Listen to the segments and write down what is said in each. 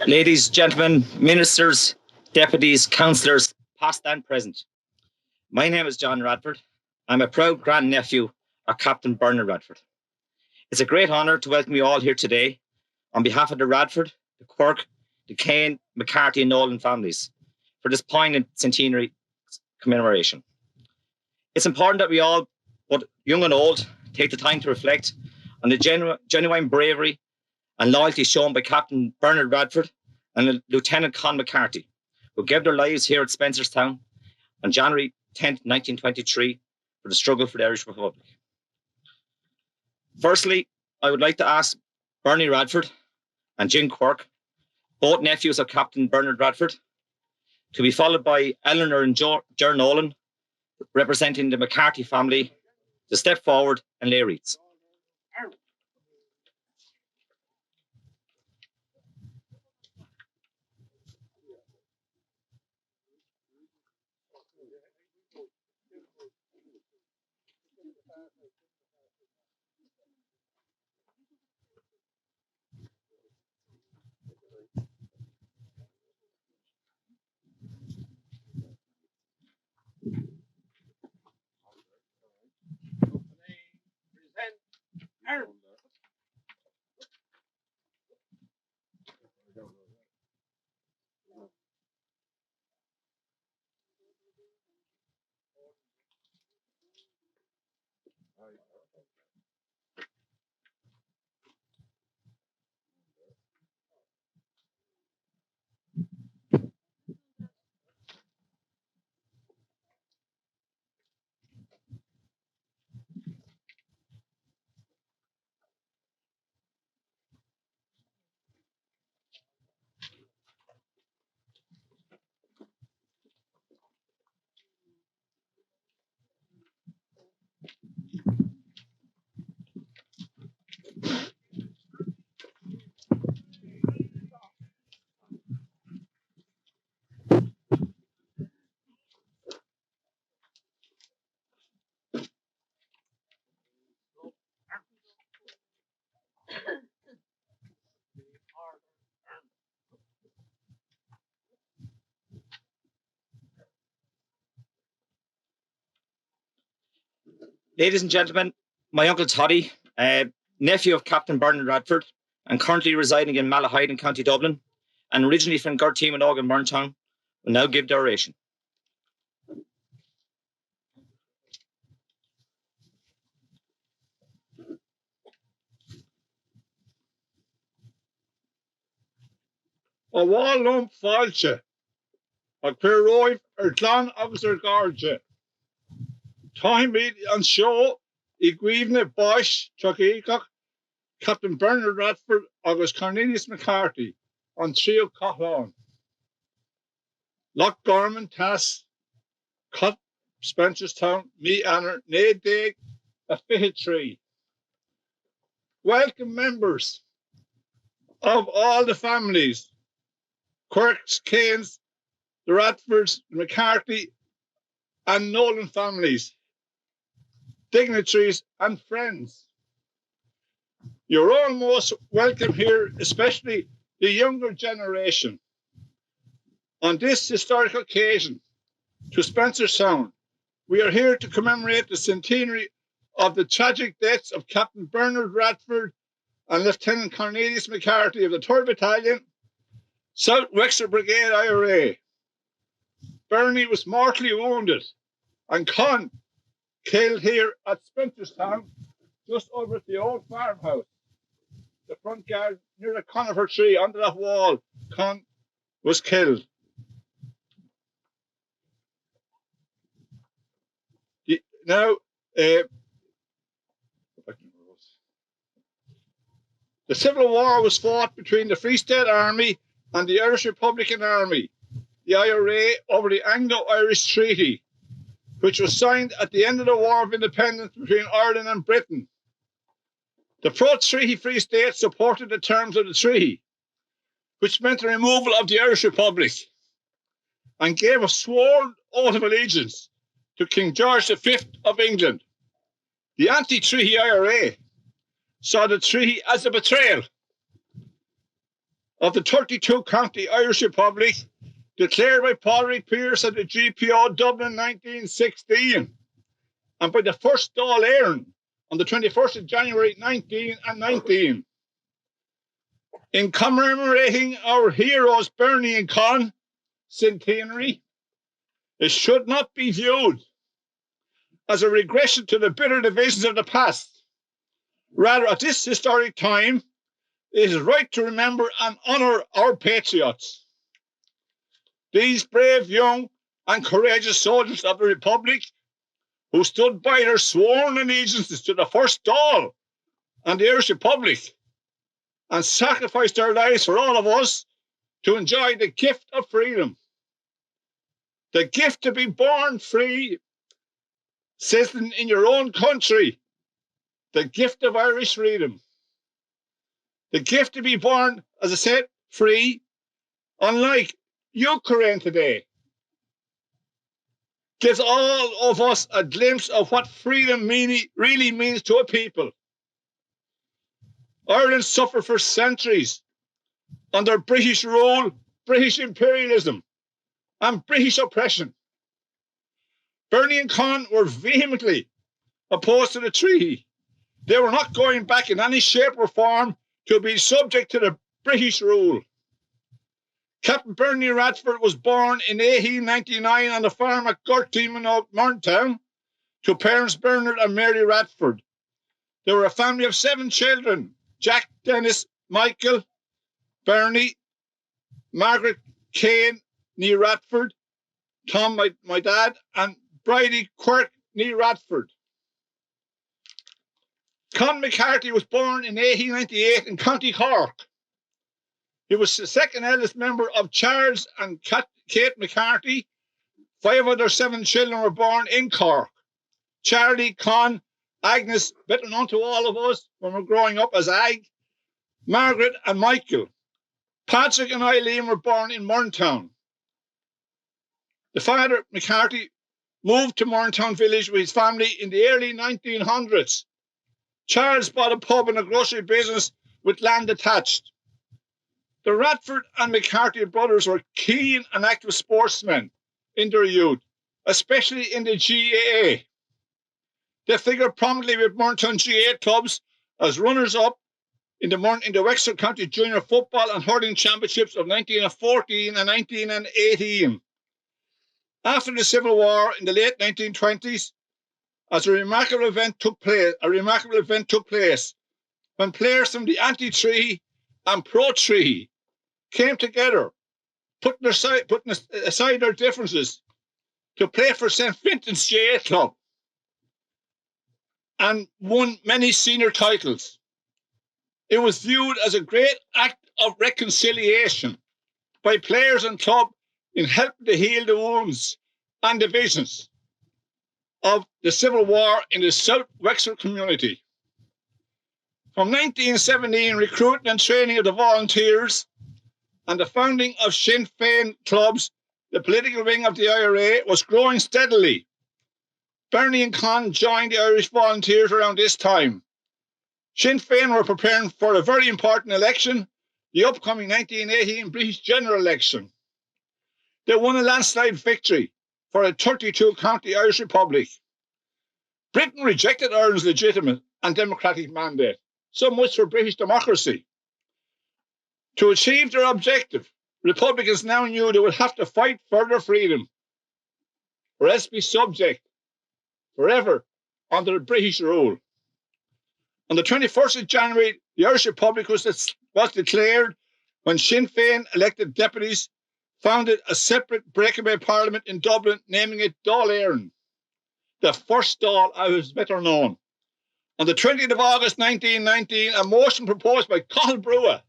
Ladies, gentlemen, ministers, deputies, councillors, past and present. My name is John Radford. I'm a proud grandnephew of Captain Bernard Radford. It's a great honour to welcome you all here today on behalf of the Radford, the Quirk, the Kane, McCarthy and Nolan families for this poignant centenary commemoration. It's important that we all, both young and old, take the time to reflect on the genuine bravery and loyalty shown by Captain Bernard Radford and Lieutenant Con McCarthy, who gave their lives here at Spencerstown on January 10th, 1923, for the struggle for the Irish Republic. Firstly, I would like to ask Bernie Radford and Jim Quirk, both nephews of Captain Bernard Radford, to be followed by Eleanor and Ger Nolan, representing the McCarthy family, to step forward and lay wreaths. Ladies and gentlemen, my uncle Toddy, nephew of Captain Bernard Radford, and currently residing in Malahide in County Dublin, and originally from Carthy and Og in Burntown, will now give the oration. A bhálum fáilte, a chuir roimh tlán agus gáirde. Táimid an seo I gcuimhne báis tuigéiceach Captain Bernard Radford agus Cornelius McCarthy an trío Cathlán. Loch Garman Tas, Cut Spencerstown, Me Anner, Nadig, a Tree. Welcome members of all the families, Quirks, Kanes, the Radfords, the McCarthy and Nolan families, dignitaries and friends. You're all most welcome here, especially the younger generation. On this historic occasion to Spencerstown, we are here to commemorate the centenary of the tragic deaths of Captain Bernard Radford and Lieutenant Cornelius McCarthy of the 3rd Battalion, South Wexford Brigade IRA. Bernie was mortally wounded and Con killed here at Spencerstown, just over at the old farmhouse. The front yard near the conifer tree under that wall, Con was killed. Now, the Civil War was fought between the Free State Army and the Irish Republican Army, the IRA, over the Anglo-Irish Treaty, which was signed at the end of the War of Independence between Ireland and Britain. The pro-treaty Free State supported the terms of the treaty, which meant the removal of the Irish Republic, and gave a sworn oath of allegiance to King George V of England. The anti-treaty IRA saw the treaty as a betrayal of the 32-county Irish Republic, declared by Paul Pierce at the GPO Dublin in 1916, and by the first Dáil Éireann on the 21st of January 1919. In commemorating our heroes Bernie and Con centenary, it should not be viewed as a regression to the bitter divisions of the past. Rather, at this historic time, it is right to remember and honour our patriots. These brave, young and courageous soldiers of the Republic who stood by their sworn allegiances to the first Dáil and the Irish Republic and sacrificed their lives for all of us to enjoy the gift of freedom. The gift to be born free, citizen in your own country. The gift of Irish freedom. The gift to be born, as I said, free, unlike Ukraine today, gives all of us a glimpse of what freedom really means to a people. Ireland suffered for centuries under British rule, British imperialism, and British oppression. Bernie and Con were vehemently opposed to the treaty. They were not going back in any shape or form to be subject to the British rule. Captain Bernie Radford was born in 1899 on the farm at Carthy, Morntown, to parents Bernard and Mary Radford. They were a family of 7 children: Jack, Dennis, Michael, Bernie, Margaret, Kane, Nee Radford, Tom, my dad, and Bridie Quirk, Nee Radford. Con McCarthy was born in 1898 in County Cork. He was the second eldest member of Charles and Kate McCarthy. 5 of their 7 children were born in Cork. Charlie, Con, Agnes, better known to all of us when we're growing up as Ag, Margaret and Michael. Patrick and Eileen were born in Morntown. The father, McCarthy, moved to Morntown village with his family in the early 1900s. Charles bought a pub and a grocery business with land attached. The Radford and McCarthy brothers were keen and active sportsmen in their youth, especially in the GAA. They figured prominently with Morntown GAA clubs as runners-up in the Wexford County Junior Football and Hurling Championships of 1914 and 1918. After the Civil War in the late 1920s, a remarkable event took place when players from the anti-tree and pro-tree came together, putting aside their differences to play for St. Vincent's GAA Club and won many senior titles. It was viewed as a great act of reconciliation by players and club in helping to heal the wounds and divisions of the Civil War in the South Wexford community. From 1917, recruiting and training of the volunteers and the founding of Sinn Féin clubs, the political wing of the IRA, was growing steadily. Bernie and Con joined the Irish Volunteers around this time. Sinn Féin were preparing for a very important election, the upcoming 1918 British general election. They won a landslide victory for a 32-county Irish Republic. Britain rejected Ireland's legitimate and democratic mandate, so much for British democracy. To achieve their objective, Republicans now knew they would have to fight for their freedom, or else be subject forever under British rule. On the 21st of January, the Irish Republic was declared when Sinn Féin elected deputies, founded a separate breakaway parliament in Dublin, naming it Dáil Éireann, the first Dáil as better known. On the 20th of August 1919, a motion proposed by Cathal Brugha,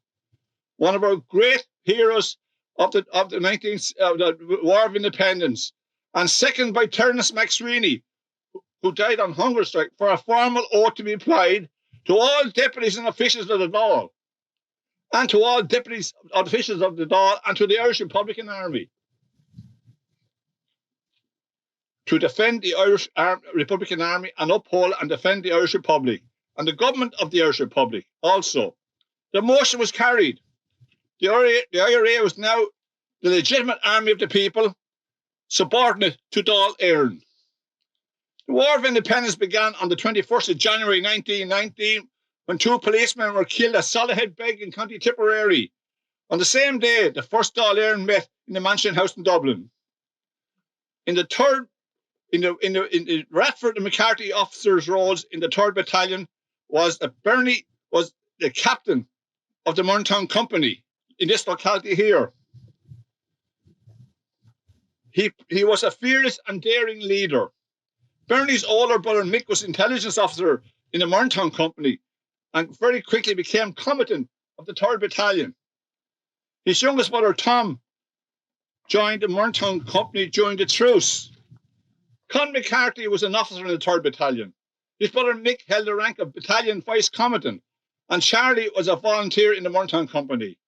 one of our great heroes of the War of Independence, and seconded by Terence McSweeney, who died on hunger strike, for a formal oath to be applied to all deputies and officials of the Dáil, and to all deputies and officials of the Dáil, and to the Irish Republican Army, to defend the Irish Republican Army and uphold and defend the Irish Republic, and the government of the Irish Republic also. The motion was carried. The IRA was now the legitimate army of the people, subordinate to Dáil Éireann. The War of Independence began on the 21st of January 1919 when two policemen were killed at Solihull Beg in County Tipperary. On the same day, the first Dáil Éireann met in the Mansion House in Dublin. In the Radford and McCarthy officers' roles in the 3rd Battalion was that Bernie was the captain of the Mornington Company in this locality here. He was a fearless and daring leader. Bernie's older brother Mick was intelligence officer in the Mornington Company and very quickly became commandant of the 3rd Battalion. His youngest brother Tom joined the Mornington Company during the truce. Con McCarthy was an officer in the 3rd Battalion. His brother Mick held the rank of Battalion Vice Commandant, and Charlie was a volunteer in the Mornington Company.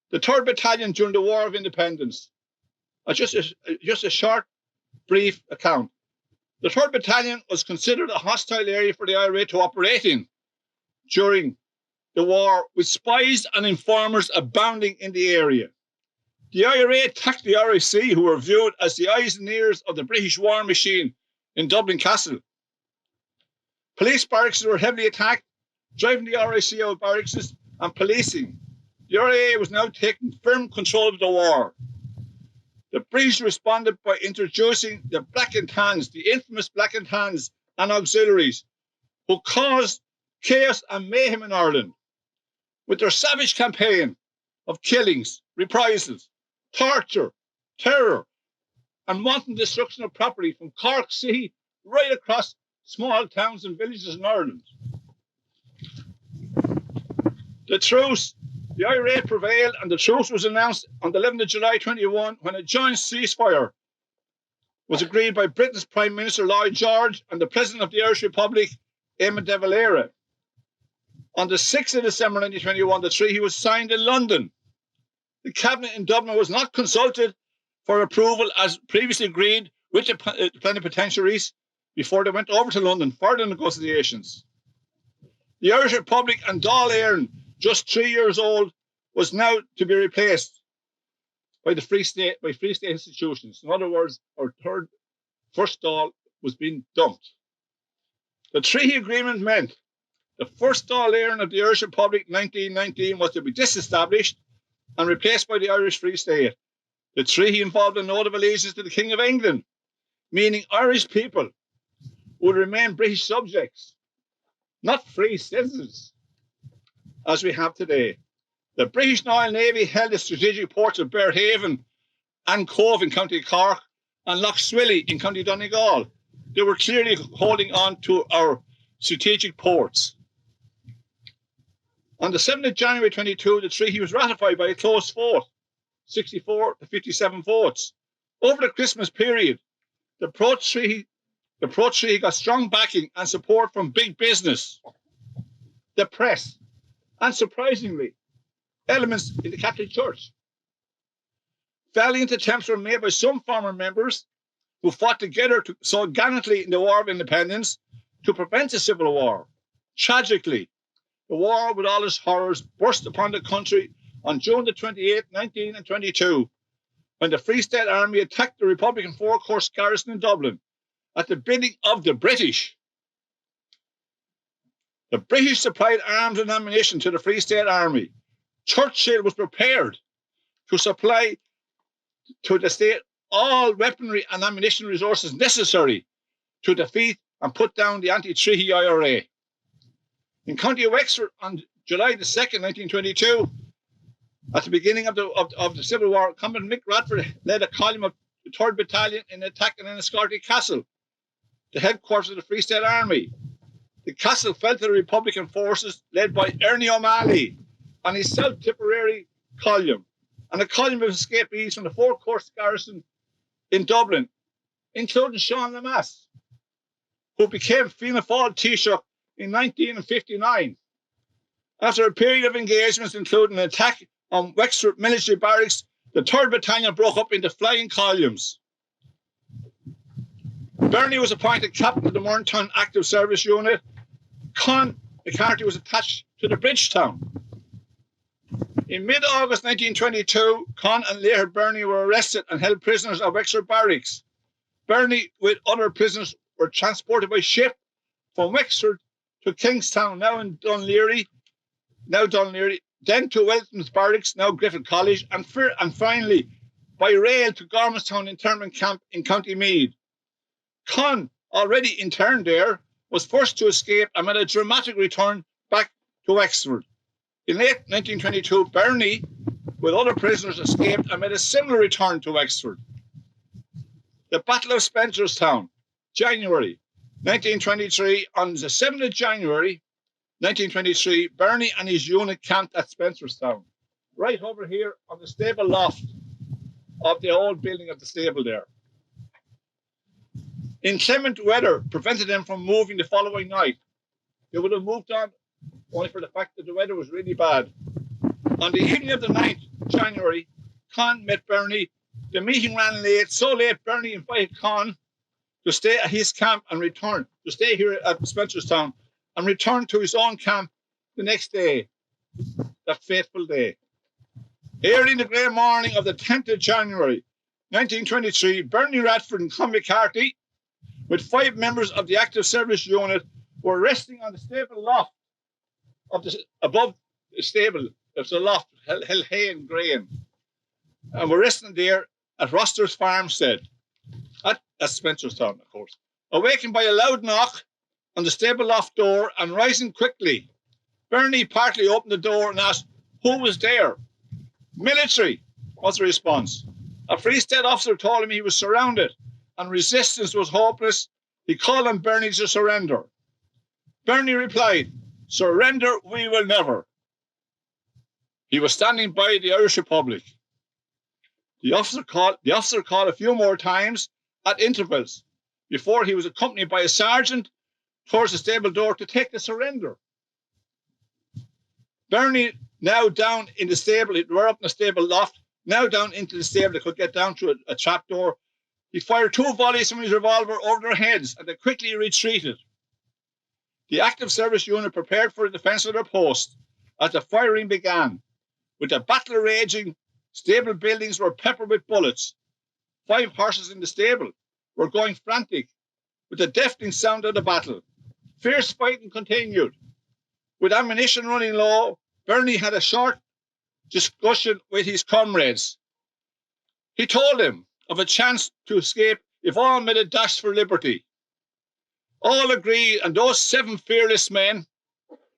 The 3rd Battalion during the War of Independence. Just a short, brief account. The 3rd Battalion was considered a hostile area for the IRA to operate in during the war, with spies and informers abounding in the area. The IRA attacked the RIC, who were viewed as the eyes and ears of the British war machine in Dublin Castle. Police barracks were heavily attacked, driving the RIC out of barracks and policing. The IRA was now taking firm control of the war. The British responded by introducing the Black and Tans, the infamous Black and Tans and auxiliaries, who caused chaos and mayhem in Ireland with their savage campaign of killings, reprisals, torture, terror, and wanton destruction of property from Cork City right across small towns and villages in Ireland. The truce, the IRA prevailed, and the truce was announced on the 11th of July 21 when a joint ceasefire was agreed by Britain's Prime Minister Lloyd George and the President of the Irish Republic, Eamon de Valera. On the 6th of December 1921, the treaty was signed in London. The Cabinet in Dublin was not consulted for approval as previously agreed with the plenipotentiaries before they went over to London for the negotiations. The Irish Republic and Dáil Éireann, just 3 years old, was now to be replaced by the Free State institutions. In other words, our first Dáil was being dumped. The treaty agreement meant the first Dáil Éireann of the Irish Republic 1919 was to be disestablished and replaced by the Irish Free State. The treaty involved a note of allegiance to the King of England, meaning Irish people would remain British subjects, not free citizens, as we have today. The British Royal Navy held the strategic ports of Bearhaven and Cove in County Cork and Lough Swilly in County Donegal. They were clearly holding on to our strategic ports. On the 7th of January 22, the treaty was ratified by a close vote, 64 to 57 votes. Over the Christmas period, the pro-treaty got strong backing and support from big business, the press, and surprisingly, elements in the Catholic Church. Valiant attempts were made by some former members who fought together so gallantly in the War of Independence to prevent a civil war. Tragically, the war with all its horrors burst upon the country on June the 28th, 1922, when the Free State Army attacked the Republican four-course garrison in Dublin at the bidding of the British. The British supplied arms and ammunition to the Free State Army. Churchill was prepared to supply to the state all weaponry and ammunition resources necessary to defeat and put down the anti-treaty IRA. In County Wexford on July the 2nd, 1922, at the beginning of the Civil War, Commandant Mick Radford led a column of the 3rd Battalion in attacking Enniscorthy Castle, the headquarters of the Free State Army. The castle fell to the Republican forces led by Ernie O'Malley and his South Tipperary column, and a column of escapees from the four-course garrison in Dublin, including Sean Lamass, who became Fianna Fáil Taoiseach in 1959. After a period of engagements, including an attack on Wexford military barracks, the 3rd Battalion broke up into flying columns. Bernie was appointed captain of the Mornington Active Service Unit. Con McCarthy was attached to the Bridgetown. In mid-August 1922, Con and later Bernie were arrested and held prisoners at Wexford Barracks. Bernie, with other prisoners, were transported by ship from Wexford to Kingstown, now Dunleary, then to Welton's Barracks, now Griffith College, and finally by rail to Gormanstown internment camp in County Meath. Con, already interned there, was forced to escape and made a dramatic return back to Wexford. In late 1922, Bernie, with other prisoners, escaped and made a similar return to Wexford. The Battle of Spencerstown, January 1923. On the 7th of January 1923, Bernie and his unit camped at Spencerstown, right over here on the stable loft of the old building of the stable there. Inclement weather prevented them from moving the following night. They would have moved on only for the fact that the weather was really bad. On the evening of the 9th January, Con met Bernie. The meeting ran late, so late Bernie invited Con to stay at his camp and return, to stay here at Spencerstown and return to his own camp the next day, that fateful day. Early in the grey morning of the 10th of January, 1923, Bernie Radford and Con Carthy, with 5 members of the active service unit, were resting on the stable loft above the stable. There's a loft, held hay and grain. And we're resting there at Roster's farmstead, at Spencerstown, of course. Awakened by a loud knock on the stable loft door and rising quickly, Bernie partly opened the door and asked who was there. Military, was the response. A Free State officer told him he was surrounded and resistance was hopeless. He called on Bernie to surrender. Bernie replied, "Surrender we will never." He was standing by the Irish Republic. The officer called a few more times at intervals before he was accompanied by a sergeant towards the stable door to take the surrender. Bernie, now down in the stable, we're up in the stable loft, now down into the stable, they could get down through a trap door. He fired 2 volleys from his revolver over their heads and they quickly retreated. The active service unit prepared for the defence of their post as the firing began. With the battle raging, stable buildings were peppered with bullets. 5 horses in the stable were going frantic with the deafening sound of the battle. Fierce fighting continued. With ammunition running low, Bernie had a short discussion with his comrades. He told them of a chance to escape if all made a dash for liberty. All agreed, and those 7 fearless men,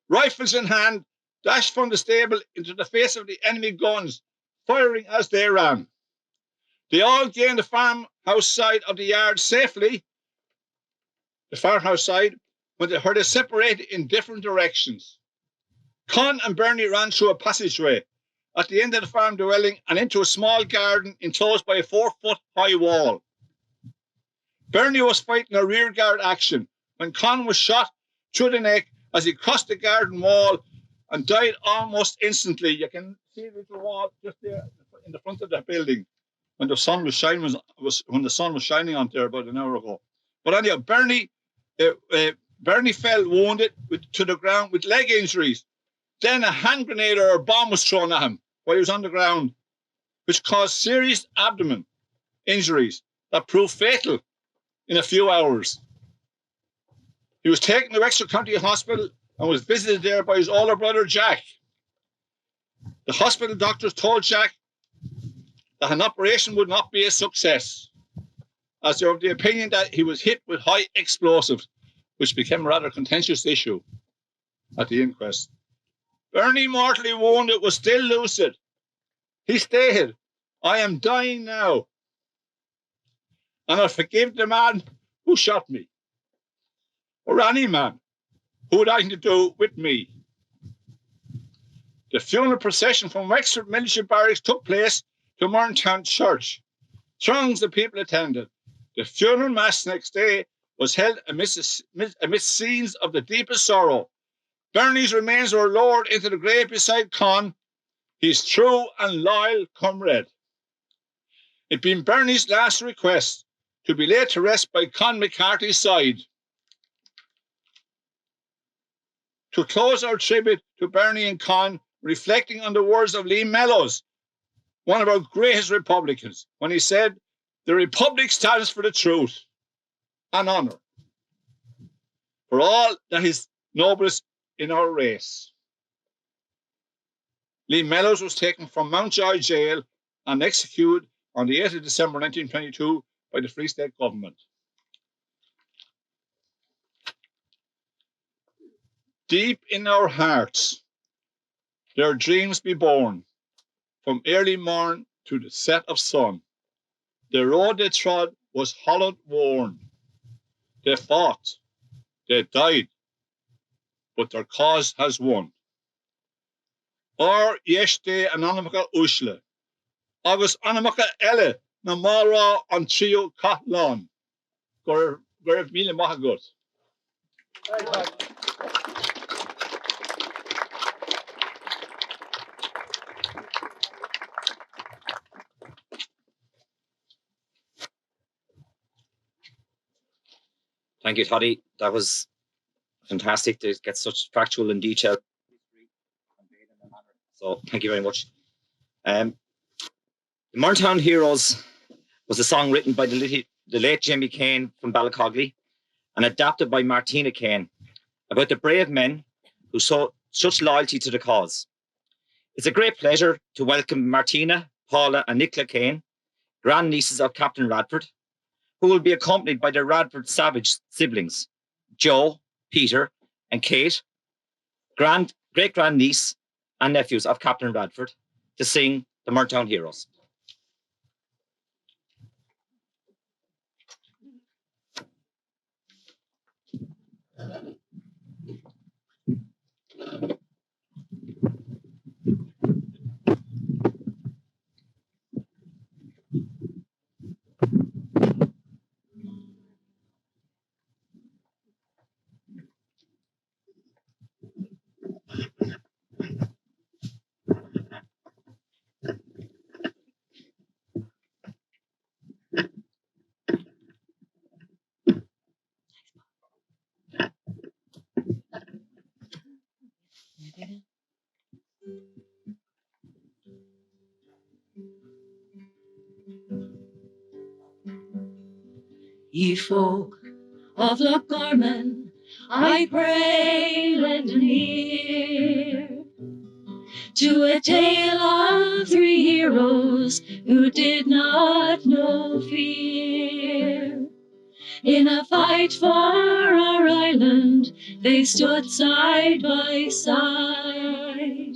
rifles in hand, dashed from the stable into the face of the enemy guns, firing as they ran. They all gained the farmhouse side of the yard safely, when they heard it separated in different directions. Con and Bernie ran through a passageway at the end of the farm dwelling and into a small garden enclosed by a 4-foot-high wall. Bernie was fighting a rearguard action when Con was shot through the neck as he crossed the garden wall and died almost instantly. You can see the little wall just there in the front of the building when the sun was shining. When the sun was shining on there about an hour ago. But anyhow, Bernie fell wounded to the ground with leg injuries. Then a hand grenade or a bomb was thrown at him while he was on the ground, which caused serious abdomen injuries that proved fatal in a few hours. He was taken to Wexford County Hospital and was visited there by his older brother, Jack. The hospital doctors told Jack that an operation would not be a success, as they were of the opinion that he was hit with high explosives, which became a rather contentious issue at the inquest. Bernie, mortally wounded, was still lucid. He stated, "I am dying now, and I forgive the man who shot me, or any man who had anything to do with me." The funeral procession from Wexford Military Barracks took place to Morntown Church. Throngs of people attended. The funeral mass next day was held amidst scenes of the deepest sorrow. Bernie's remains were lowered into the grave beside Con, his true and loyal comrade. It being Bernie's last request to be laid to rest by Con McCarthy's side. To close our tribute to Bernie and Con, reflecting on the words of Lee Mellows, one of our greatest Republicans, when he said, "The Republic stands for the truth and honour, for all that is noblest in our race." Lee Mellows was taken from Mountjoy Jail and executed on the 8th of December 1922 by the Free State government. Deep in our hearts, their dreams be born, from early morn to the set of sun. The road they trod was hollowed worn. They fought, they died, but their cause has won. Or yesterday anonymaka usle, agus anamaka elle, na mara an trio Catlan. Goref mile mahagut. Thank you, Toddy. That was fantastic to get such factual and detailed. So thank you very much. The Morntown Heroes was a song written by the late Jimmy Kane from Ballycogley and adapted by Martina Kane about the brave men who showed such loyalty to the cause. It's a great pleasure to welcome Martina, Paula and Nicola Kane, grandnieces of Captain Radford, who will be accompanied by their Radford Savage siblings, Joe, Peter and Kate, great-grandniece and nephews of Captain Radford, to sing the Morntown Heroes. Ye folk of Lochgarman, I pray lend an ear to a tale of three heroes who did not know fear. In a fight for our island, they stood side by side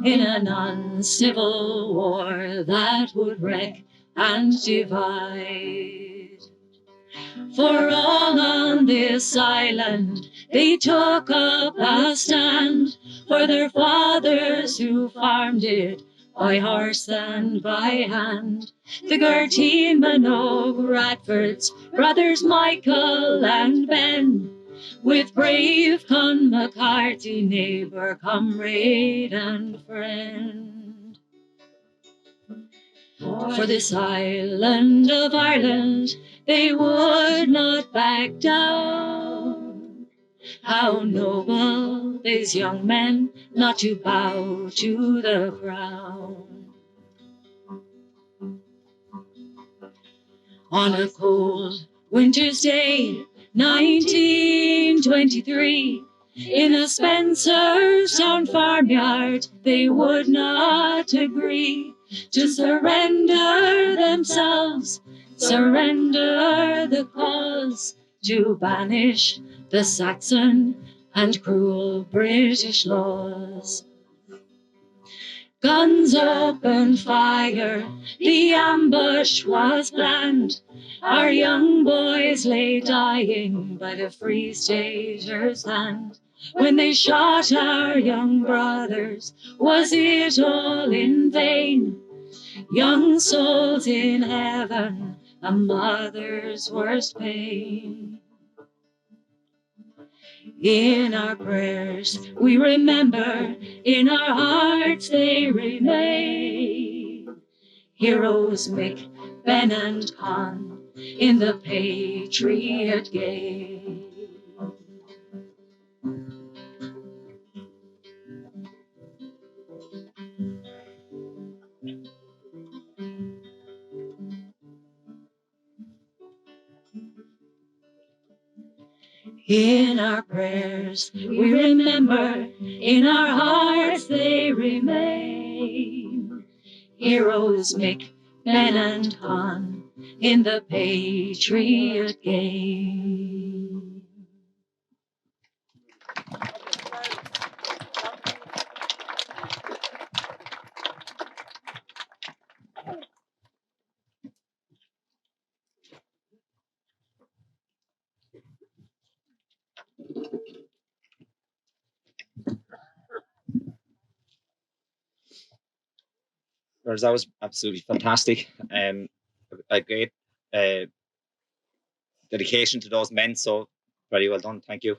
in an uncivil war that would wreck and divide. For all on this island they took up a stand for their fathers who farmed it by horse and by hand. The Gertine Minogue Radfords, brothers Michael and Ben, with brave Con McCarthy, neighbour, comrade and friend. For this island of Ireland they would not back down. How noble these young men not to bow to the crown. On a cold winter's day, 1923, in a Spencerstown farmyard, they would not agree to surrender themselves, surrender the cause, to banish the Saxon and cruel British laws. Guns opened fire, the ambush was planned. Our young boys lay dying by the Free Staters' hand. When they shot our young brothers, was it all in vain? Young souls in heaven, a mother's worst pain. In our prayers we remember, in our hearts they remain. Heroes Mick, Ben and Con in the Patriot game. In our prayers we remember, in our hearts they remain. Heroes Mick, Ben and Con in the Patriot game. That was absolutely fantastic. A great dedication to those men. So very well done. Thank you.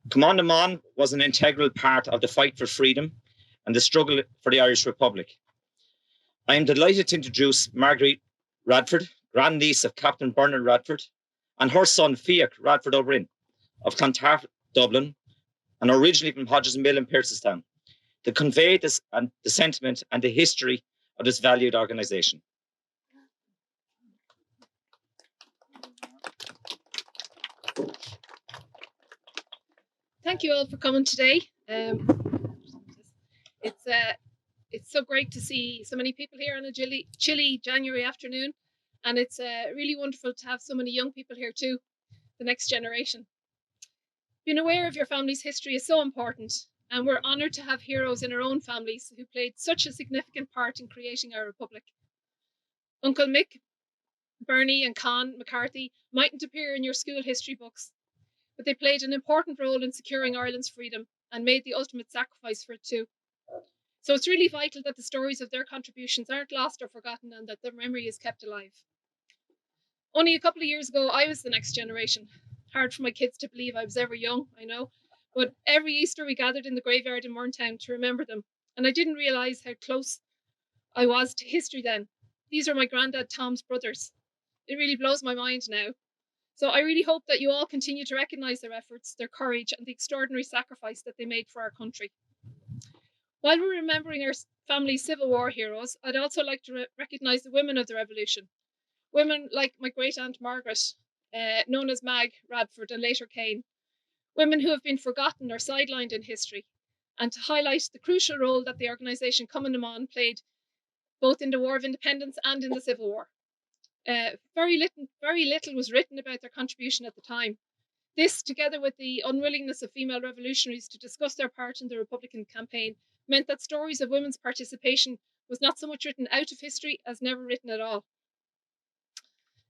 Command Mon was an integral part of the fight for freedom and the struggle for the Irish Republic. I am delighted to introduce Marguerite Radford, grandniece of Captain Bernard Radford, and her son Fiach Radford O'Brien of Clontarf, Dublin, and originally from Hodges Mill in Pearsestown, to convey this and the sentiment and the history of this valued organisation. Thank you all for coming today. It's so great to see so many people here on a chilly January afternoon, and it's really wonderful to have so many young people here too, the next generation. Being aware of your family's history is so important, and we're honoured to have heroes in our own families who played such a significant part in creating our republic. Uncle Mick, Bernie and Con McCarthy mightn't appear in your school history books, but they played an important role in securing Ireland's freedom and made the ultimate sacrifice for it too. So it's really vital that the stories of their contributions aren't lost or forgotten and that their memory is kept alive. Only a couple of years ago, I was the next generation. Hard for my kids to believe I was ever young, I know, but every Easter we gathered in the graveyard in Morntown to remember them, and I didn't realise how close I was to history then. These are my granddad Tom's brothers. It really blows my mind now. So I really hope that you all continue to recognise their efforts, their courage, and the extraordinary sacrifice that they made for our country. While we're remembering our family's Civil War heroes, I'd also like to recognise the women of the Revolution. Women like my great-aunt Margaret, known as Mag Radford and later Kane. Women who have been forgotten or sidelined in history, and to highlight the crucial role that the organisation Cumann na mBan played both in the War of Independence and in the Civil War. Very little was written about their contribution at the time. This, together with the unwillingness of female revolutionaries to discuss their part in the Republican campaign, meant that stories of women's participation was not so much written out of history as never written at all.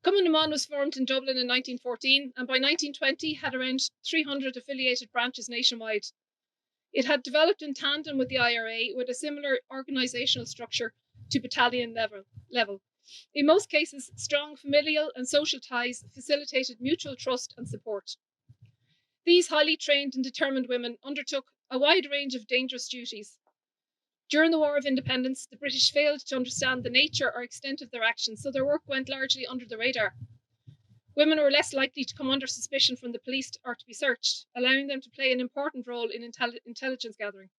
Cumann na mBan was formed in Dublin in 1914 and by 1920 had around 300 affiliated branches nationwide. It had developed in tandem with the IRA with a similar organisational structure to battalion level. In most cases, strong familial and social ties facilitated mutual trust and support. These highly trained and determined women undertook a wide range of dangerous duties. During the War of Independence, the British failed to understand the nature or extent of their actions, so their work went largely under the radar. Women were less likely to come under suspicion from the police or to be searched, allowing them to play an important role in intelligence gathering.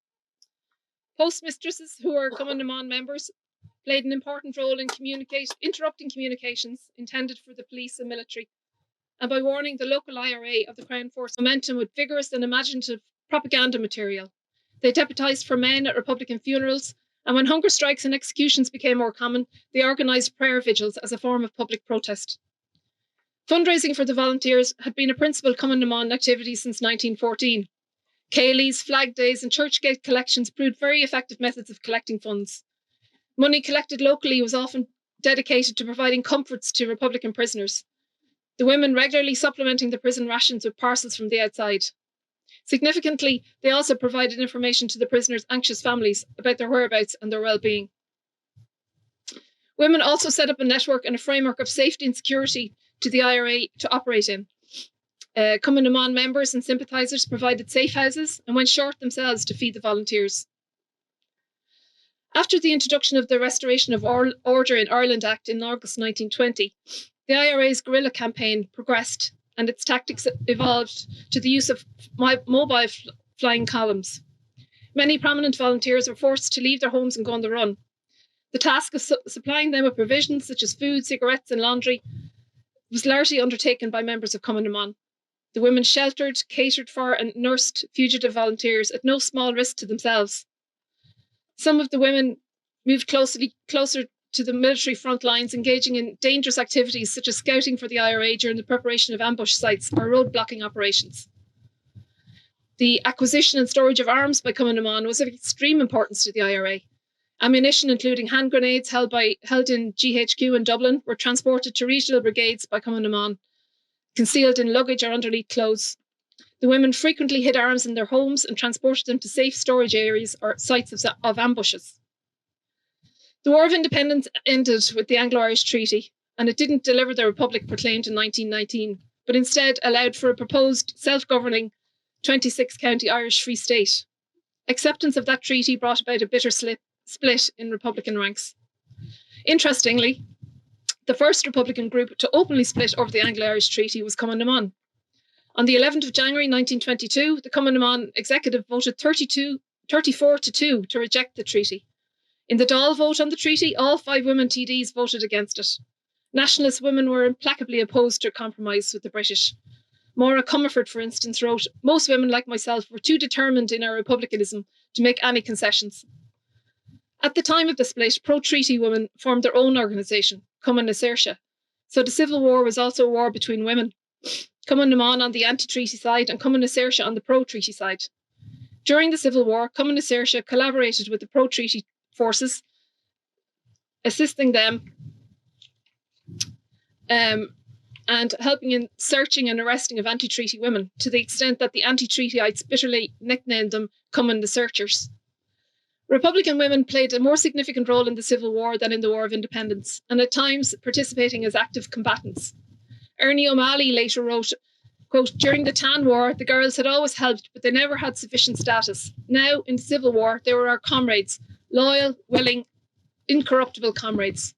Postmistresses, who were Cumann na mBan members, played an important role in interrupting communications intended for the police and military, and by warning the local IRA of the Crown Force momentum with vigorous and imaginative propaganda material. They deputised for men at Republican funerals, and when hunger strikes and executions became more common, they organised prayer vigils as a form of public protest. Fundraising for the volunteers had been a principal Cumann na mBan activity since 1914. Céilís, flag days and churchgate collections proved very effective methods of collecting funds. Money collected locally was often dedicated to providing comforts to Republican prisoners, the women regularly supplementing the prison rations with parcels from the outside. Significantly, they also provided information to the prisoners' anxious families about their whereabouts and their well-being. Women also set up a network and a framework of safety and security to the IRA to operate in. Cumann na mBan members and sympathisers provided safe houses and went short themselves to feed the volunteers. After the introduction of the Restoration of Order in Ireland Act in August 1920, the IRA's guerrilla campaign progressed and its tactics evolved to the use of mobile flying columns. Many prominent volunteers were forced to leave their homes and go on the run. The task of supplying them with provisions such as food, cigarettes and laundry was largely undertaken by members of Cumann na mBan. The women sheltered, catered for, and nursed fugitive volunteers at no small risk to themselves. Some of the women moved closer to the military front lines, engaging in dangerous activities such as scouting for the IRA during the preparation of ambush sites or road blocking operations. The acquisition and storage of arms by Cumann na mBan was of extreme importance to the IRA. Ammunition, including hand grenades held in GHQ in Dublin, were transported to regional brigades by Cumann na mBan, concealed in luggage or underneath clothes. The women frequently hid arms in their homes and transported them to safe storage areas or sites of ambushes. The War of Independence ended with the Anglo-Irish Treaty, and it didn't deliver the Republic proclaimed in 1919, but instead allowed for a proposed self-governing 26-county Irish Free State. Acceptance of that treaty brought about a bitter split in Republican ranks. Interestingly, the first Republican group to openly split over the Anglo-Irish Treaty was Cumann na mBan. On the 11th of January 1922, the Cumann na mBan executive voted 34-2 to reject the treaty. In the Dáil vote on the treaty, all 5 women TDs voted against it. Nationalist women were implacably opposed to a compromise with the British. Maura Comerford, for instance, wrote, "Most women, like myself, were too determined in our republicanism to make any concessions." At the time of the split, pro-treaty women formed their own organisation, Cumann na Saoirse. So the Civil War was also a war between women. Cumann na mBan on the anti-treaty side and Cumann na Saoirse on the pro-treaty side. During the Civil War, Cumann na Saoirse collaborated with the pro-treaty forces, assisting them and helping in searching and arresting of anti-treaty women, to the extent that the anti-treatyites bitterly nicknamed them Cumann the Searchers. Republican women played a more significant role in the Civil War than in the War of Independence, and at times participating as active combatants. Ernie O'Malley later wrote, quote, "During the Tan War, the girls had always helped, but they never had sufficient status. Now, in the Civil War, they were our comrades, loyal, willing, incorruptible comrades."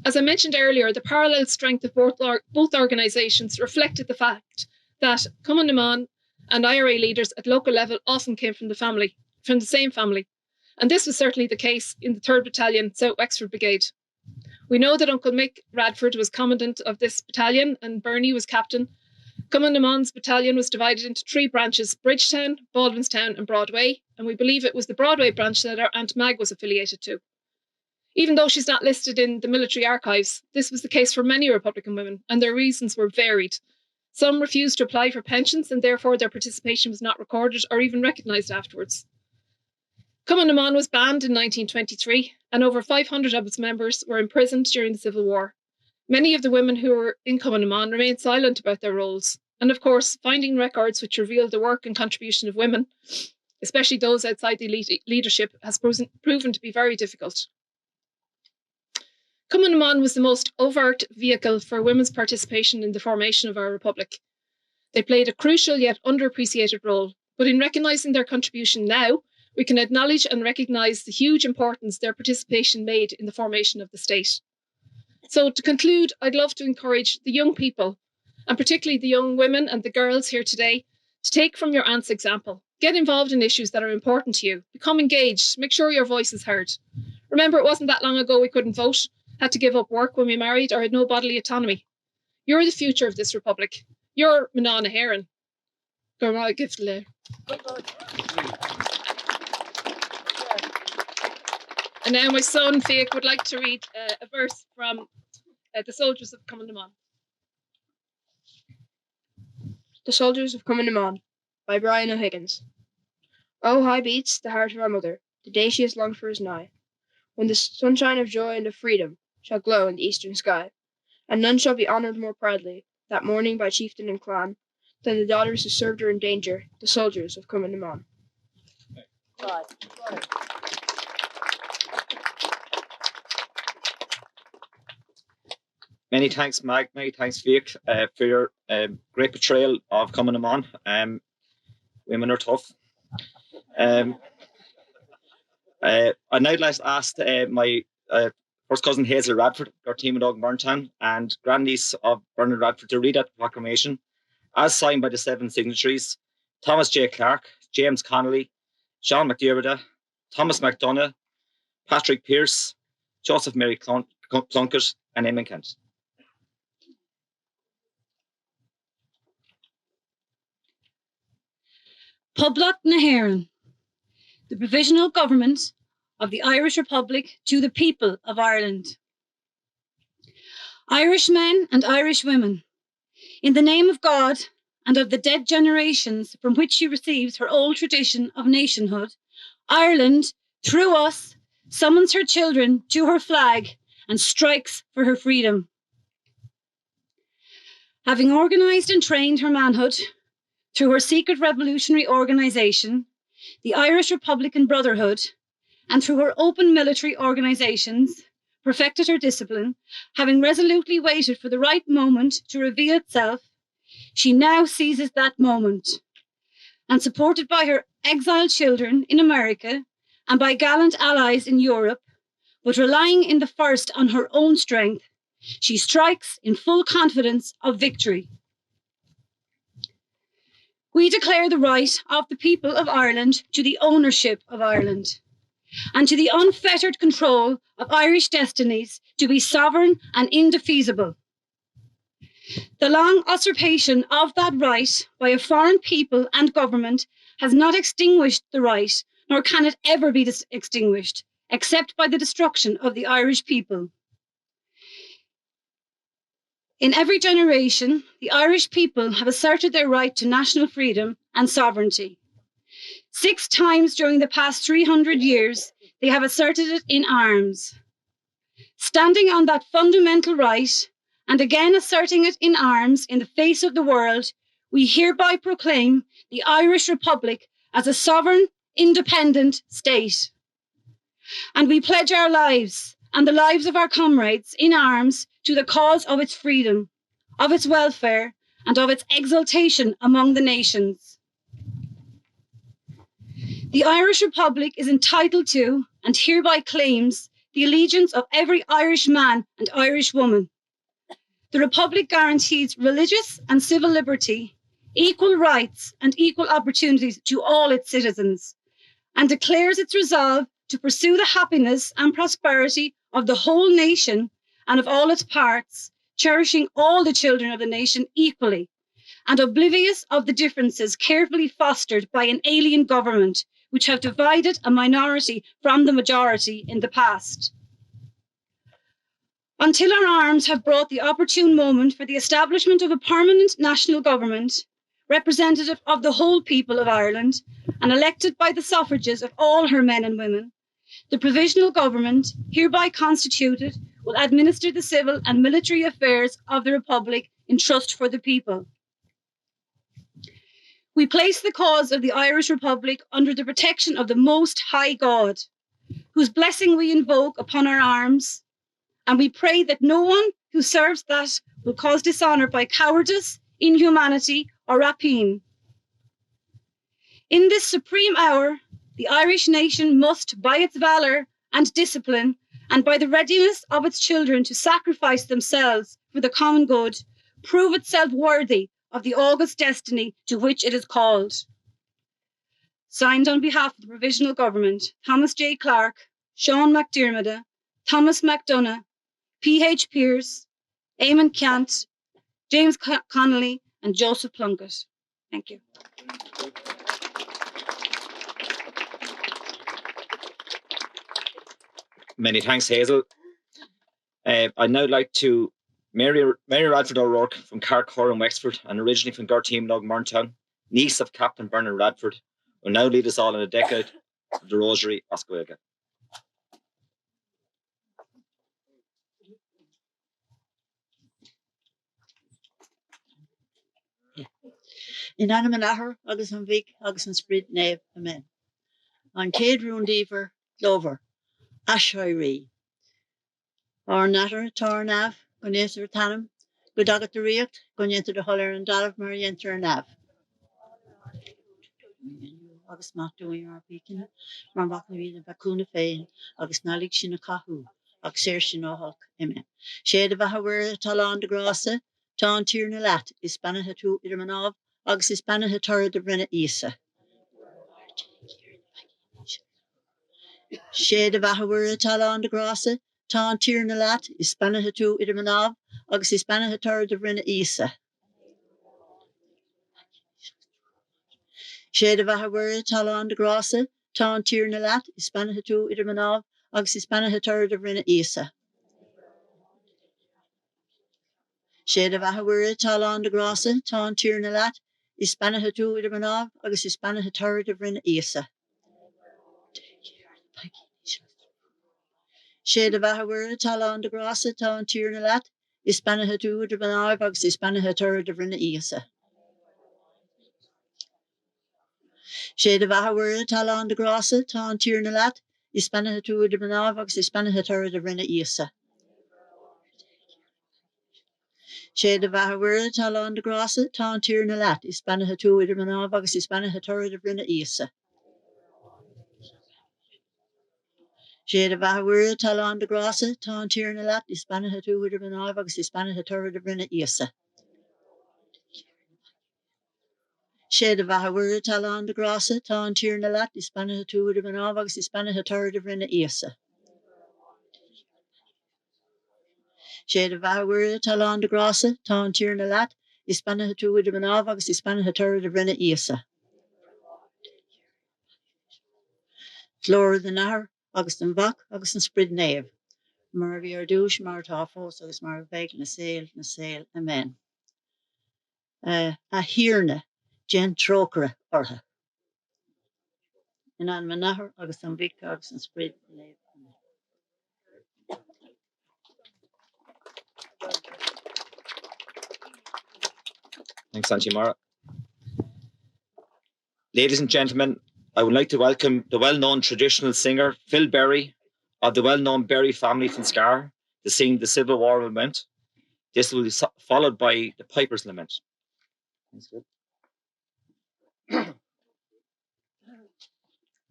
As I mentioned earlier, the parallel strength of both organisations reflected the fact that Cumann na mBan and IRA leaders at local level often came from the same family. And this was certainly the case in the 3rd Battalion, South Wexford Brigade. We know that Uncle Mick Radford was commandant of this battalion and Bernie was captain. Cumann na mBan's battalion was divided into 3 branches: Bridgetown, Baldwinstown and Broadway, and we believe it was the Broadway branch that our Aunt Mag was affiliated to. Even though she's not listed in the military archives, this was the case for many Republican women, and their reasons were varied. Some refused to apply for pensions, and therefore their participation was not recorded or even recognised afterwards. Cumann na mBan was banned in 1923, and over 500 of its members were imprisoned during the Civil War. Many of the women who were in Cumann na mBan remained silent about their roles, and of course, finding records which reveal the work and contribution of women, especially those outside the leadership, has proven to be very difficult. Cumann na mBan was the most overt vehicle for women's participation in the formation of our republic. They played a crucial yet underappreciated role, but in recognising their contribution now, we can acknowledge and recognise the huge importance their participation made in the formation of the state. So to conclude, I'd love to encourage the young people, and particularly the young women and the girls here today, to take from your aunt's example. Get involved in issues that are important to you. Become engaged. Make sure your voice is heard. Remember, it wasn't that long ago we couldn't vote, had to give up work when we married, or had no bodily autonomy. You're the future of this republic. You're Manana Heron. And now my son, Fiach, would like to read a verse from The Soldiers of Cumann na mBan. The Soldiers of Cumann na mBan by Brian O'Higgins. Oh, high beats the heart of our mother, the day she has longed for is nigh, when the sunshine of joy and of freedom shall glow in the eastern sky, and none shall be honoured more proudly that morning by chieftain and clan than the daughters who served her in danger, the soldiers of Cumann na mBan. Many thanks, Mag. Many thanks, Fiach, for your great portrayal of Cumann na mBan. Women are tough. I'd now like to ask my first cousin Hazel Radford, our team at Burntown, and grandniece of Bernard Radford, to read out the proclamation as signed by the 7 signatories: Thomas J. Clark, James Connolly, Sean McDermott, Thomas McDonough, Patrick Pearce, Joseph Mary Plunkett, and Eamon Kent. Poblacht na hÉireann, the provisional government of the Irish Republic to the people of Ireland. Irish men and Irish women, in the name of God and of the dead generations from which she receives her old tradition of nationhood, Ireland, through us, summons her children to her flag and strikes for her freedom. Having organised and trained her manhood through her secret revolutionary organisation, the Irish Republican Brotherhood, and through her open military organisations, perfected her discipline, having resolutely waited for the right moment to reveal itself, she now seizes that moment. And supported by her exiled children in America and by gallant allies in Europe, but relying in the first on her own strength, she strikes in full confidence of victory. We declare the right of the people of Ireland to the ownership of Ireland and to the unfettered control of Irish destinies to be sovereign and indefeasible. The long usurpation of that right by a foreign people and government has not extinguished the right, nor can it ever be extinguished, except by the destruction of the Irish people. In every generation, the Irish people have asserted their right to national freedom and sovereignty. 6 times during the past 300 years, they have asserted it in arms. Standing on that fundamental right, and again asserting it in arms in the face of the world, we hereby proclaim the Irish Republic as a sovereign, independent state. And we pledge our lives and the lives of our comrades in arms to the cause of its freedom, of its welfare, and of its exaltation among the nations. The Irish Republic is entitled to, and hereby claims, the allegiance of every Irish man and Irish woman. The Republic guarantees religious and civil liberty, equal rights and equal opportunities to all its citizens, and declares its resolve to pursue the happiness and prosperity of the whole nation and of all its parts, cherishing all the children of the nation equally, and oblivious of the differences carefully fostered by an alien government which have divided a minority from the majority in the past. Until our arms have brought the opportune moment for the establishment of a permanent national government, representative of the whole people of Ireland, and elected by the suffrages of all her men and women, the provisional government, hereby constituted, will administer the civil and military affairs of the Republic in trust for the people. We place the cause of the Irish Republic under the protection of the Most High God, whose blessing we invoke upon our arms, and we pray that no one who serves that will cause dishonour by cowardice, inhumanity, or rapine. In this supreme hour, the Irish nation must, by its valour and discipline, and by the readiness of its children to sacrifice themselves for the common good, prove itself worthy of the august destiny to which it is called. Signed on behalf of the Provisional Government, Thomas J. Clark, Sean McDermott, Thomas McDonough, P.H. Pearce, Eamon Kent, James Connolly, and Joseph Plunkett. Thank you. Many thanks, Hazel. I'd now like to Mary Radford O'Rourke from Carthy in Wexford and originally from Garteamnog, Murntown, niece of Captain Bernard Radford, will now lead us all in a decade of the Rosary Oscoilga. In anam an ahar, agus an vig, agus an sprid neve, amen. An céad rún díver, lover, ashoiri. Or natter, tar nav, gon yenter tanam, go dagat the react, gon yenter the holler and dalav mar yenter nav. Agus mat doing our beacon, mar bakna the bakuna fein, agus nalig shin a kahu, agus ser shin ohok, amen. Shade of a hawer talan de grasa, tan tir na lat, is banahatu irmanov, agus is banahatu de rena isa. Shade of a hawer talan de grasa, tan tir na lat, is banahatu irmanov, agus is banahatu de rena isa. Shade of Ahawara, Talan de Grassa, Tan Tir Nalat, Ispanahatu Idermanov, Ox Ispanahatur de Rina Isa. Shade of Ahawara, Talan de Grassa, Tan Tir Nalat, Ispanahatu Idermanov, Ox Ispanahatur de Rina Isa. Shade of Ahawara, Talan de Grassa, Tan Tir Nalat, Ispanahatu Idermanov, Ox Ispanahatur de Rina Isa. Shade of Ahawara, Talan de Grassa, Tan Tir Nalat, Ispanahatu Idermanov, Ox Ispanahatur de Rina Isa. Shade of Ahawara, Talan de Grassa, Tan Tir Nalat, Ispanahatu Idermanov, Ox Ispanahatur de Rina Isa. Shade of Ahawara, Talan de Grassa, Tan Tir Nalat, Ispanahatu Idermanov, Ox Ispanahatur de Rina Isa. Shade of Ahawara, Talan de Grassa, Tan Tir Nalat, Ispanahatu Idermanov, Ox Ispanahatur de Rina Isa. Shade of Ahawara, Talan de Grassa, Tan Tir Nalat, Ispanahatu Idermanov, Ox Ispanahatur de Rina Isa. Flora the Nahar, August and Bach, August and Sprid Nave. Marvi ar douche, mar tafos, agus mar veg na sail, amen. A hirna, gen trocra orha. In an manahar, agus an vic, agus an Sprid Nave. Thanks, Auntie Mara. Ladies and gentlemen, I would like to welcome the well-known traditional singer, Phil Berry, of the well-known Berry family from Scar, to sing the Civil War Lament. This will be followed by the Piper's Lament. Thanks, Phil.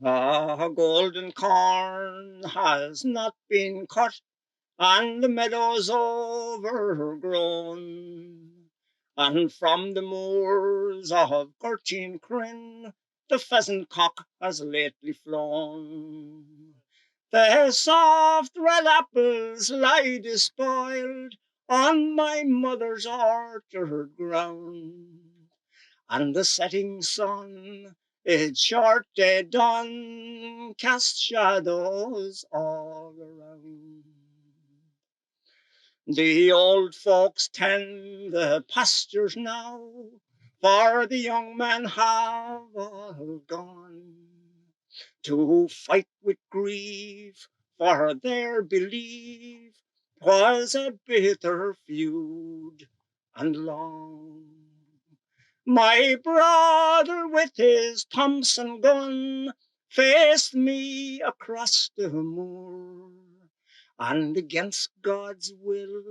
Golden corn has not been cut, and the meadows overgrown. And from the moors of Gurteen Crin, the pheasant cock has lately flown. The soft red apples lie despoiled on my mother's orchard ground, and the setting sun, its short day done, casts shadows all around. The old folks tend the pastures now, for the young men have all gone to fight with grief, for their belief 'twas a bitter feud and long. My brother with his Thompson gun faced me across the moor, and against God's will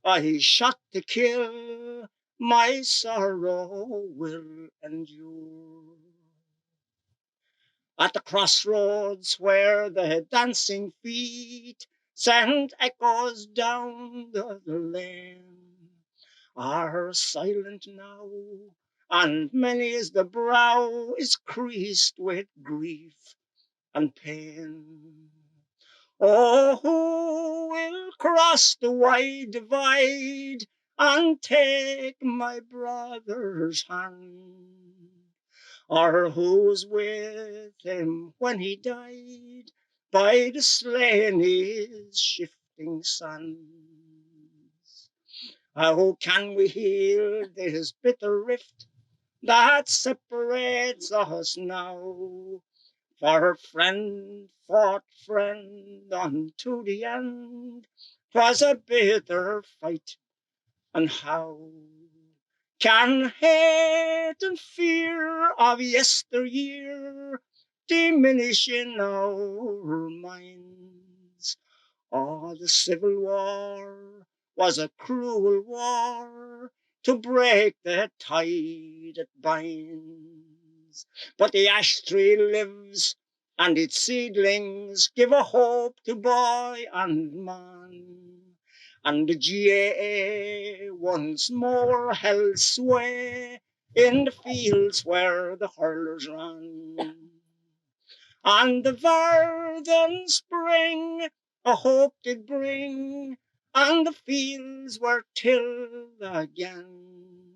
I shot to kill, my sorrow will endure. At the crossroads where the dancing feet sent echoes down the lane are silent now, and many is the brow is creased with grief and pain. Oh, who will cross the wide divide and take my brother's hand? Or who was with him when he died by the slain his shifting sands? How can we heal this bitter rift that separates us now? For friend fought friend unto the end, 'twas a bitter fight, and how can hate and fear of yesteryear diminish in our minds? Oh, the Civil War was a cruel war to break the tie that binds. But the ash tree lives, and its seedlings give a hope to boy and man. And the GAA once more held sway in the fields where the hurlers ran. And the verdant spring a hope did bring, and the fields were tilled again.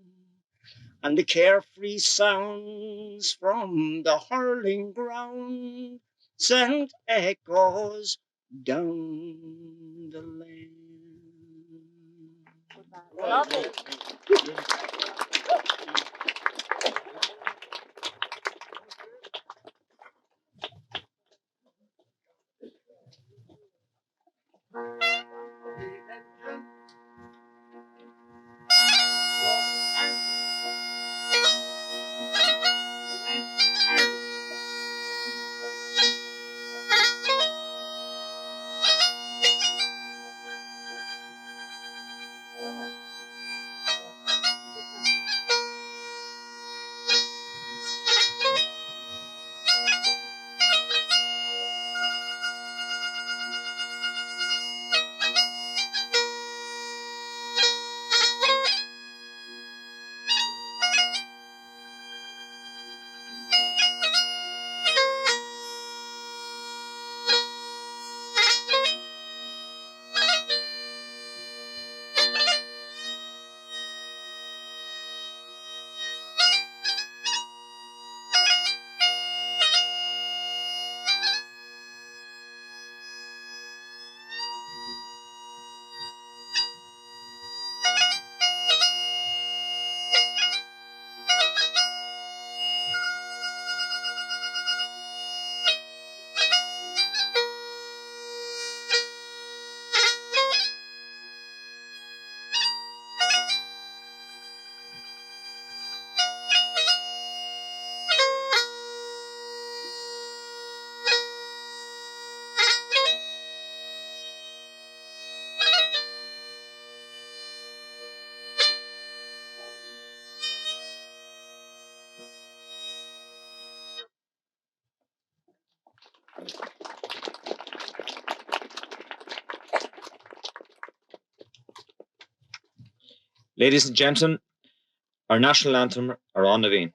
and the carefree sounds from the hurling ground send echoes down the lane. Lovely. Ladies and gentlemen, our national anthem are on Naveen.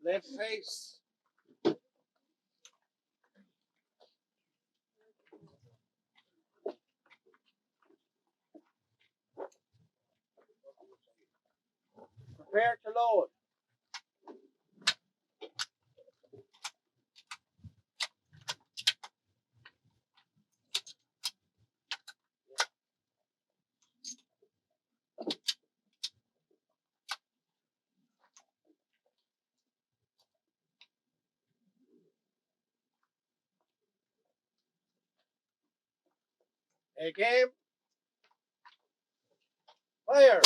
Left face. Prepare to load. Again. Fire.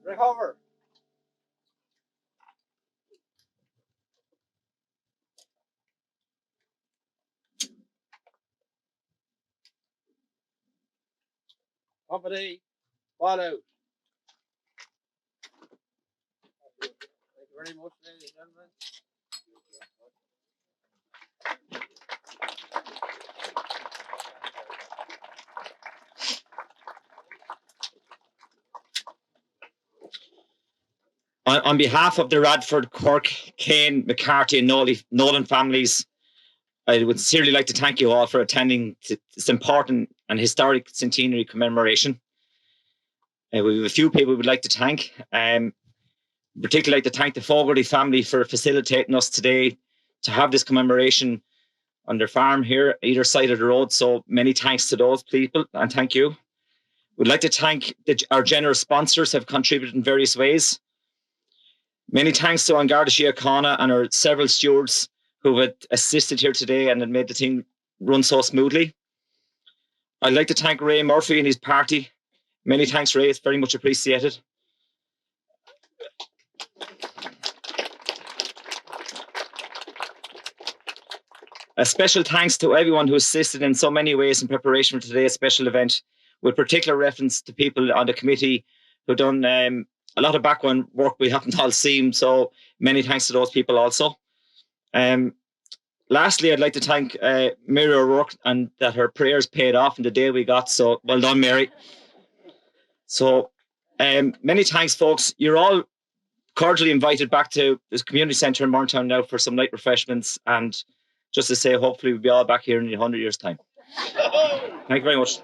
Recover. Company. One out. very much, ladies and gentlemen. On behalf of the Radford, Cork, Kane, McCarthy, and Nolan families, I would sincerely like to thank you all for attending this important and historic centenary commemoration. We have a few people we would like to thank. Particularly like to thank the Fogarty family for facilitating us today to have this commemoration on their farm here, either side of the road. So many thanks to those people, and thank you. We'd like to thank our generous sponsors who have contributed in various ways. Many thanks to An Garda Síochána and our several stewards who have assisted here today and have made the thing run so smoothly. I'd like to thank Ray Murphy and his party. Many thanks, Ray. It's very much appreciated. A special thanks to everyone who assisted in so many ways in preparation for today's special event, with particular reference to people on the committee who've done a lot of background work we haven't all seen. So many thanks to those people also. Lastly, I'd like to thank Mary O'Rourke and that her prayers paid off in the day we got. So well done, Mary. So many thanks, folks. You're all cordially invited back to this community centre in Morntown now for some light refreshments, and just to say, hopefully we'll be all back here in 100 years' time. Thank you very much.